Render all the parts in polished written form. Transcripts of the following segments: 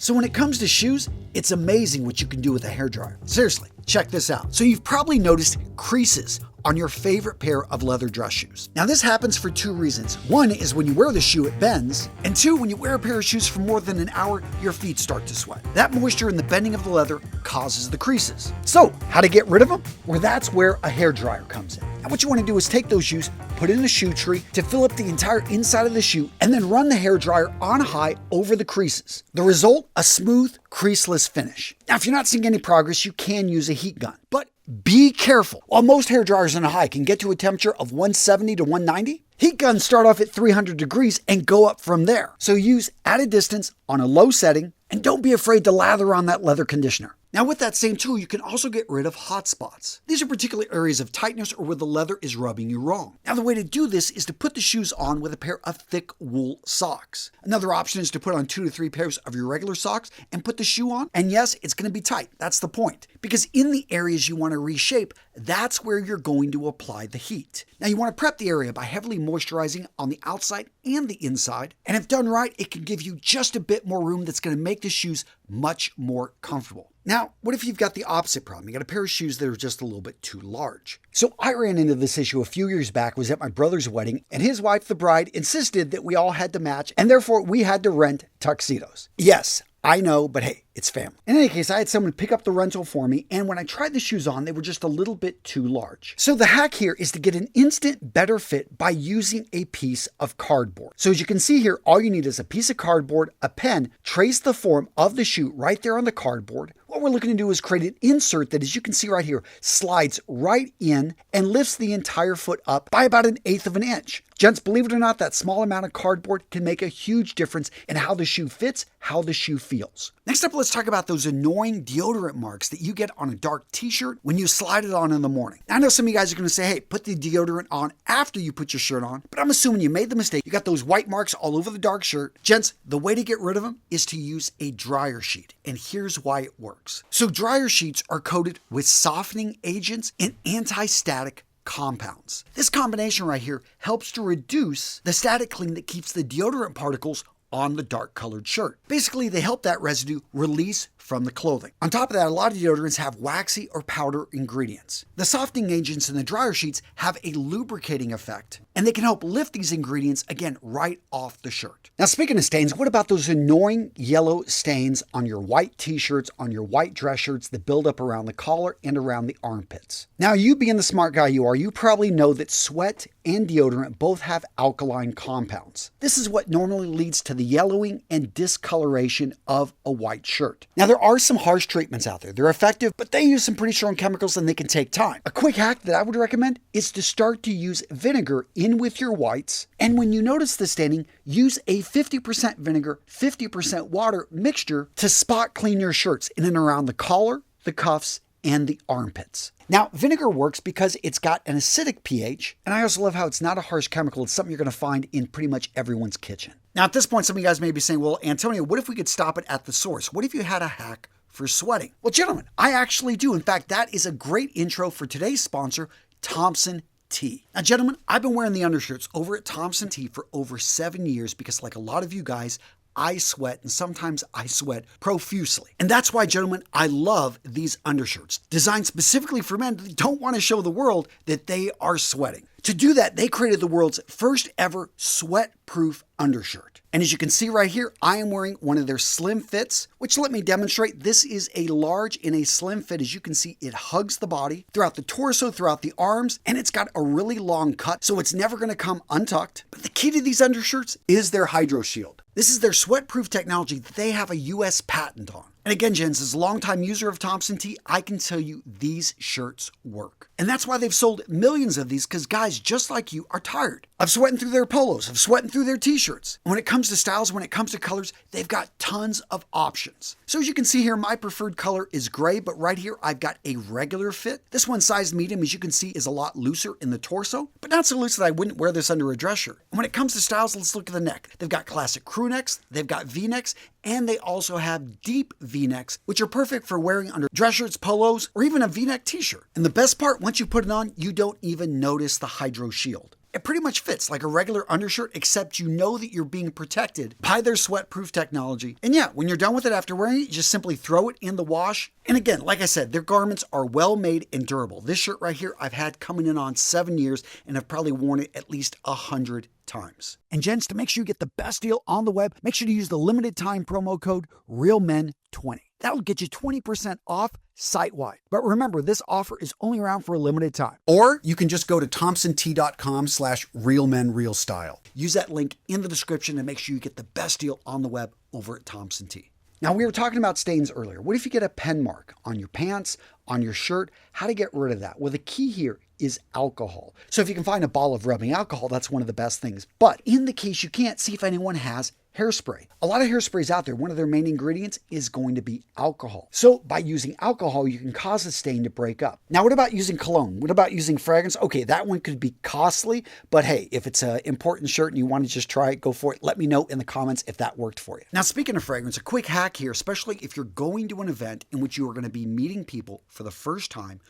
So when it comes to shoes, it's amazing what you can do with a hairdryer. Seriously, check this out. So you've probably noticed creases on your favorite pair of leather dress shoes. Now this happens for two reasons. One is when you wear the shoe, it bends. And two, when you wear a pair of shoes for more than an hour, your feet start to sweat. That moisture and the bending of the leather causes the creases. So how to get rid of them? Well, that's where a hairdryer comes in. And what you want to do is take those shoes, put it in a shoe tree to fill up the entire inside of the shoe, and then run the hairdryer on high over the creases. The result, a smooth, creaseless finish. Now, if you're not seeing any progress, you can use a heat gun, but be careful. While most hairdryers on a high can get to a temperature of 170 to 190, heat guns start off at 300 degrees and go up from there. So use at a distance on a low setting, and don't be afraid to lather on that leather conditioner. Now with that same tool, you can also get rid of hot spots. These are particular areas of tightness or where the leather is rubbing you wrong. Now the way to do this is to put the shoes on with a pair of thick wool socks. Another option is to put on 2 to 3 pairs of your regular socks and put the shoe on. And yes, it's going to be tight. That's the point. Because in the areas you want to reshape, that's where you're going to apply the heat. Now you want to prep the area by heavily moisturizing on the outside and the inside. And if done right, it can give you just a bit more room that's going to make the shoes much more comfortable. Now, what if you've got the opposite problem? You got a pair of shoes that are just a little bit too large. So I ran into this issue a few years back. I was at my brother's wedding, and his wife, the bride, insisted that we all had to match, and therefore we had to rent tuxedos. Yes, I know, but hey, it's family. In any case, I had someone pick up the rental for me, and when I tried the shoes on, they were just a little bit too large. So the hack here is to get an instant better fit by using a piece of cardboard. So as you can see here, all you need is a piece of cardboard, a pen, trace the form of the shoe right there on the cardboard. What we're looking to do is create an insert that, as you can see right here, slides right in and lifts the entire foot up by about 1/8 of an inch. Gents, believe it or not, that small amount of cardboard can make a huge difference in how the shoe fits, how the shoe feels. Next up, let's talk about those annoying deodorant marks that you get on a dark t-shirt when you slide it on in the morning. Now, I know some of you guys are going to say, hey, put the deodorant on after you put your shirt on, but I'm assuming you made the mistake. You got those white marks all over the dark shirt. Gents, the way to get rid of them is to use a dryer sheet, and here's why it works. So dryer sheets are coated with softening agents and anti-static compounds. This combination right here helps to reduce the static cling that keeps the deodorant particles on the dark colored shirt. Basically, they help that residue release from the clothing. On top of that, a lot of deodorants have waxy or powder ingredients. The softening agents in the dryer sheets have a lubricating effect, and they can help lift these ingredients, again, right off the shirt. Now, speaking of stains, what about those annoying yellow stains on your white t-shirts, on your white dress shirts that build up around the collar and around the armpits? Now, you being the smart guy you are, you probably know that sweat and deodorant both have alkaline compounds. This is what normally leads to the yellowing and discoloration of a white shirt. Now, there are some harsh treatments out there. They're effective, but they use some pretty strong chemicals and they can take time. A quick hack that I would recommend is to start to use vinegar in with your whites. And when you notice the staining, use a 50% vinegar, 50% water mixture to spot clean your shirts in and around the collar, the cuffs, and the armpits. Now, vinegar works because it's got an acidic pH, and I also love how it's not a harsh chemical. It's something you're going to find in pretty much everyone's kitchen. Now, at this point, some of you guys may be saying, well, Antonio, what if we could stop it at the source? What if you had a hack for sweating? Well, gentlemen, I actually do. In fact, that is a great intro for today's sponsor, Thompson Tea. Now, gentlemen, I've been wearing the undershirts over at Thompson Tea for over 7 years because, like a lot of you guys, I sweat, and sometimes I sweat profusely. And that's why, gentlemen, I love these undershirts, designed specifically for men that don't want to show the world that they are sweating. To do that, they created the world's first ever sweat-proof undershirt. And as you can see right here, I am wearing one of their slim fits, which let me demonstrate. This is a large in a slim fit. As you can see, it hugs the body throughout the torso, throughout the arms, and it's got a really long cut, so it's never going to come untucked. But the key to these undershirts is their Hydro Shield. This is their sweat-proof technology that they have a US patent on. And again, gents, as a longtime user of Thompson Tea, I can tell you these shirts work. And that's why they've sold millions of these, because guys just like you are tired of sweating through their polos, of sweating through their t-shirts. And when it comes to styles, when it comes to colors, they've got tons of options. So as you can see here, my preferred color is gray, but right here I've got a regular fit. This one, size medium, as you can see, is a lot looser in the torso, but not so loose that I wouldn't wear this under a dress shirt. And when it comes to styles, let's look at the neck. They've got classic crew necks, they've got V-necks, and they also have deep V-necks, which are perfect for wearing under dress shirts, polos, or even a V-neck t-shirt. And the best part, once you put it on, you don't even notice the Hydro Shield. It pretty much fits like a regular undershirt, except you know that you're being protected by their sweat-proof technology. And yeah, when you're done with it after wearing it, you just simply throw it in the wash. And again, like I said, their garments are well made and durable. This shirt right here, I've had coming in on 7 years, and I've probably worn it at least 100 times. And gents, to make sure you get the best deal on the web, make sure to use the limited time promo code REALMEN20. That'll get you 20% off site-wide. But remember, this offer is only around for a limited time. Or you can just go to thompsont.com/realmenrealstyle. Use that link in the description and make sure you get the best deal on the web over at Thompson T. Now, we were talking about stains earlier. What if you get a pen mark on your pants, on your shirt? How to get rid of that? Well, the key here is alcohol. So if you can find a bottle of rubbing alcohol, that's one of the best things. But in the case you can't, see if anyone has hairspray. A lot of hairsprays out there, one of their main ingredients is going to be alcohol. So by using alcohol, you can cause a stain to break up. Now, what about using cologne? What about using fragrance? Okay, that one could be costly, but hey, if it's an important shirt and you want to just try it, go for it. Let me know in the comments if that worked for you. Now, speaking of fragrance, a quick hack here, especially if you're going to an event in which you are going to be meeting people for the first time,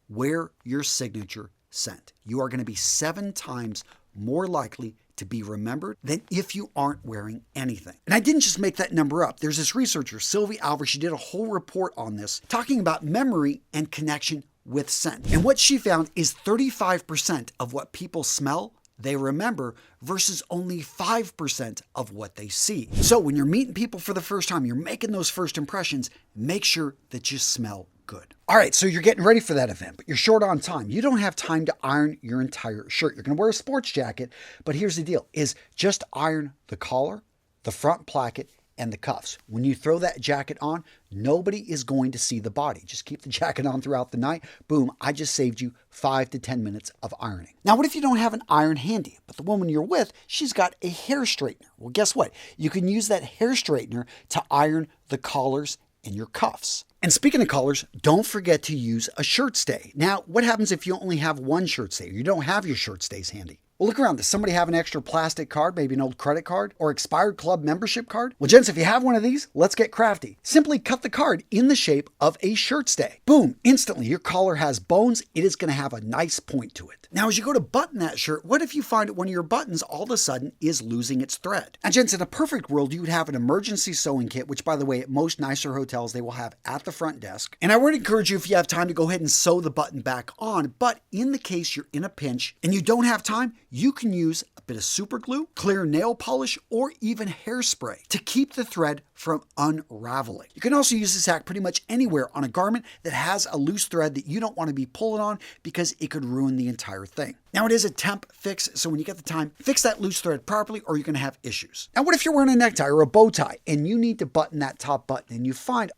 wear your signature scent. You are going to be 7 times more likely to be remembered than if you aren't wearing anything. And I didn't just make that number up. There's this researcher, Sylvie Alver, she did a whole report on this, talking about memory and connection with scent. And what she found is 35% of what people smell, they remember, versus only 5% of what they see. So when you're meeting people for the first time, you're making those first impressions, make sure that you smell good. All right, so you're getting ready for that event, but you're short on time. You don't have time to iron your entire shirt. You're going to wear a sports jacket, but here's the deal, is just iron the collar, the front placket, and the cuffs. When you throw that jacket on, nobody is going to see the body. Just keep the jacket on throughout the night. Boom, I just saved you 5 to 10 minutes of ironing. Now, what if you don't have an iron handy, but the woman you're with, she's got a hair straightener? Well, guess what? You can use that hair straightener to iron the collars and your cuffs. And speaking of collars, don't forget to use a shirt stay. Now, what happens if you only have one shirt stay? You don't have your shirt stays handy. Well, look around. Does somebody have an extra plastic card, maybe an old credit card or expired club membership card? Well, gents, if you have one of these, let's get crafty. Simply cut the card in the shape of a shirt stay. Boom, instantly your collar has bones. It is going to have a nice point to it. Now, as you go to button that shirt, what if you find that one of your buttons all of a sudden is losing its thread? Now, gents, in a perfect world, you would have an emergency sewing kit, which, by the way, at most nicer hotels, they will have at the front desk. And I would encourage you, if you have time, to go ahead and sew the button back on. But in the case you're in a pinch and you don't have time, you can use a bit of super glue, clear nail polish, or even hairspray to keep the thread from unraveling. You can also use this hack pretty much anywhere on a garment that has a loose thread that you don't want to be pulling on because it could ruin the entire thing. Now, it is a temp fix, so when you get the time, fix that loose thread properly or you're going to have issues. Now, what if you're wearing a necktie or a bow tie and you need to button that top button and you find,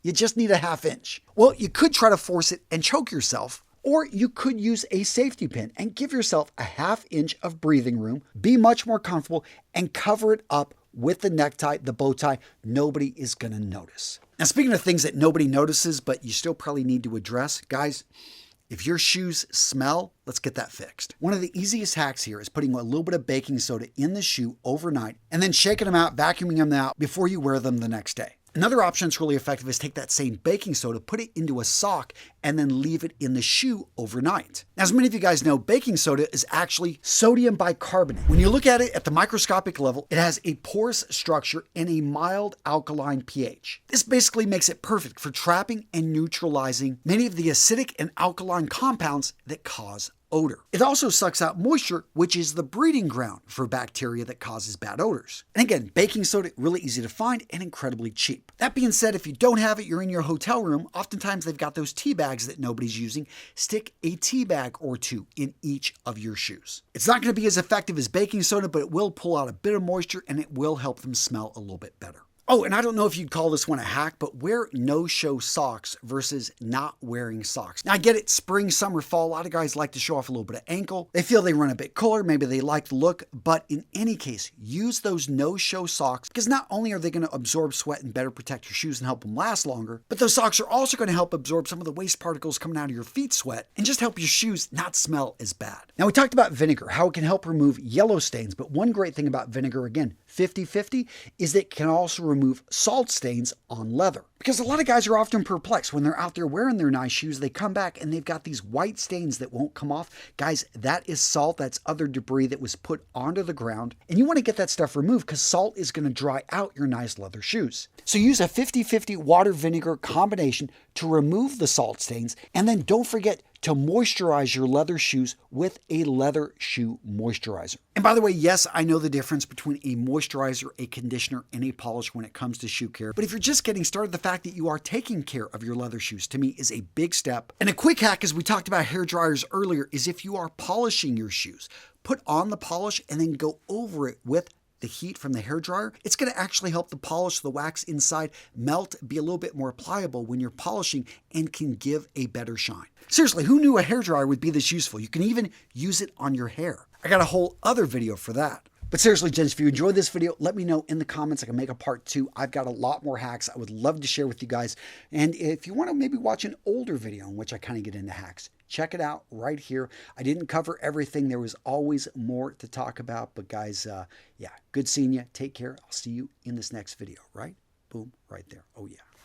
you just need a ½ inch? Well, you could try to force it and choke yourself. Or you could use a safety pin and give yourself a ½ inch of breathing room, be much more comfortable, and cover it up with the necktie, the bow tie. Nobody is going to notice. Now, speaking of things that nobody notices, but you still probably need to address, guys, if your shoes smell, let's get that fixed. One of the easiest hacks here is putting a little bit of baking soda in the shoe overnight and then shaking them out, vacuuming them out before you wear them the next day. Another option that's really effective is take that same baking soda, put it into a sock, and then leave it in the shoe overnight. Now, as many of you guys know, baking soda is actually sodium bicarbonate. When you look at it at the microscopic level, it has a porous structure and a mild alkaline pH. This basically makes it perfect for trapping and neutralizing many of the acidic and alkaline compounds that cause odor. It also sucks out moisture, which is the breeding ground for bacteria that causes bad odors. And again, baking soda, really easy to find and incredibly cheap. That being said, if you don't have it, you're in your hotel room, oftentimes they've got those tea bags that nobody's using. Stick a tea bag or two in each of your shoes. It's not going to be as effective as baking soda, but it will pull out a bit of moisture and it will help them smell a little bit better. Oh, and I don't know if you'd call this one a hack, but wear no-show socks versus not wearing socks. Now, I get it, spring, summer, fall, a lot of guys like to show off a little bit of ankle. They feel they run a bit cooler, maybe they like the look, but in any case, use those no-show socks because not only are they going to absorb sweat and better protect your shoes and help them last longer, but those socks are also going to help absorb some of the waste particles coming out of your feet sweat and just help your shoes not smell as bad. Now, we talked about vinegar, how it can help remove yellow stains, but one great thing about vinegar, again, 50-50, is that it can also remove salt stains on leather. Because a lot of guys are often perplexed when they're out there wearing their nice shoes. They come back and they've got these white stains that won't come off. Guys, that is salt. That's other debris that was put onto the ground. And you want to get that stuff removed because salt is going to dry out your nice leather shoes. So use a 50-50 water vinegar combination to remove the salt stains. And then don't forget to moisturize your leather shoes with a leather shoe moisturizer. And by the way, yes, I know the difference between a moisturizer, a conditioner, and a polish when it comes to shoe care. But if you're just getting started, the fact that you are taking care of your leather shoes, to me, is a big step. And a quick hack, as we talked about hair dryers earlier, is if you are polishing your shoes, put on the polish and then go over it with the heat from the hairdryer. It's going to actually help the polish, the wax inside, melt, be a little bit more pliable when you're polishing, and can give a better shine. Seriously, who knew a hairdryer would be this useful? You can even use it on your hair. I got a whole other video for that. But seriously, gents, if you enjoyed this video, let me know in the comments. I can make a part 2. I've got a lot more hacks I would love to share with you guys. And if you want to maybe watch an older video in which I kind of get into hacks, check it out right here. I didn't cover everything. There was always more to talk about. But guys, yeah, good seeing you. Take care. I'll see you in this next video, right? Boom, right there. Oh, yeah.